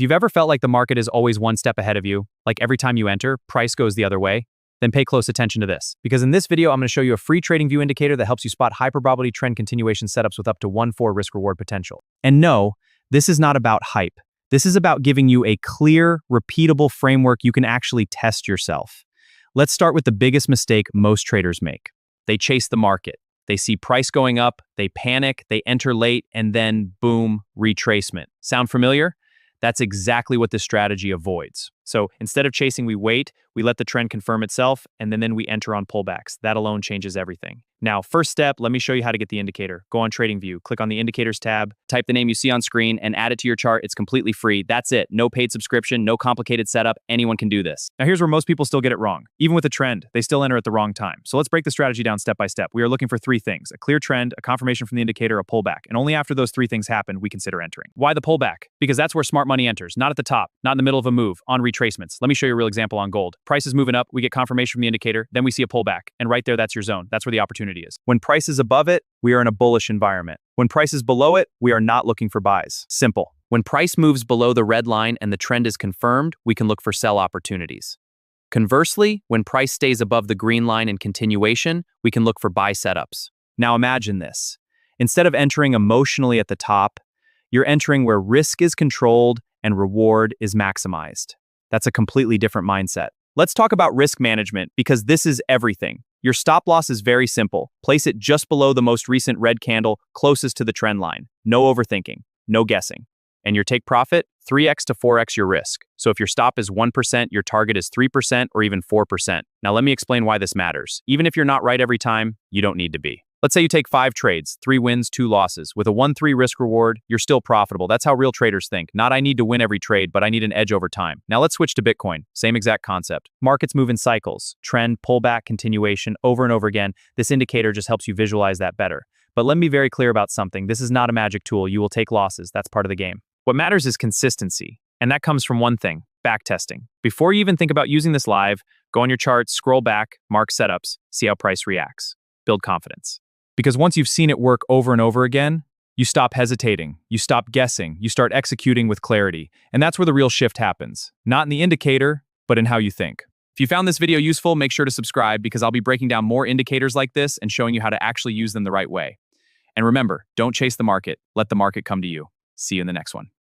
If you've ever felt like the market is always one step ahead of you, like every time you enter, price goes the other way, then pay close attention to this. Because in this video, I'm going to show you a free TradingView indicator that helps you spot high probability trend continuation setups with up to 1-4 risk-reward potential. And no, this is not about hype. This is about giving you a clear, repeatable framework you can actually test yourself. Let's start with the biggest mistake most traders make. They chase the market. They see price going up, they panic, they enter late, and then boom, retracement. Sound familiar? That's exactly what this strategy avoids. So instead of chasing, we wait, we let the trend confirm itself, and then we enter on pullbacks. That alone changes everything. Now, first step, let me show you how to get the indicator. Go on TradingView, click on the Indicators tab, type the name you see on screen, and add it to your chart. It's completely free. That's it. No paid subscription, no complicated setup. Anyone can do this. Now, here's where most people still get it wrong. Even with a trend, they still enter at the wrong time. So let's break the strategy down step by step. We are looking for three things: a clear trend, a confirmation from the indicator, a pullback. And only after those three things happen, we consider entering. Why the pullback? Because that's where smart money enters, not at the top, not in the middle of a move, on retracements. Let me show you a real example on gold. Price is moving up, we get confirmation from the indicator, then we see a pullback. And right there, that's your zone. That's where the opportunity is. When price is above it, we are in a bullish environment. When price is below it, we are not looking for buys. Simple. When price moves below the red line and the trend is confirmed, we can look for sell opportunities. Conversely, when price stays above the green line in continuation, we can look for buy setups. Now imagine this. Instead of entering emotionally at the top, you're entering where risk is controlled and reward is maximized. That's a completely different mindset. Let's talk about risk management, because this is everything. Your stop loss is very simple. Place it just below the most recent red candle closest to the trend line. No overthinking, no guessing. And your take profit, 3x to 4x your risk. So if your stop is 1%, your target is 3% or even 4%. Now let me explain why this matters. Even if you're not right every time, you don't need to be. Let's say you take 5 trades, 3 wins, 2 losses. With a 1-3 risk reward, you're still profitable. That's how real traders think. Not I need to win every trade, but I need an edge over time. Now let's switch to Bitcoin. Same exact concept. Markets move in cycles. Trend, pullback, continuation, over and over again. This indicator just helps you visualize that better. But let me be very clear about something. This is not a magic tool. You will take losses. That's part of the game. What matters is consistency. And that comes from one thing: backtesting. Before you even think about using this live, go on your charts, scroll back, mark setups, see how price reacts. Build confidence. Because once you've seen it work over and over again, you stop hesitating, you stop guessing, you start executing with clarity. And that's where the real shift happens. Not in the indicator, but in how you think. If you found this video useful, make sure to subscribe, because I'll be breaking down more indicators like this and showing you how to actually use them the right way. And remember, don't chase the market, let the market come to you. See you in the next one.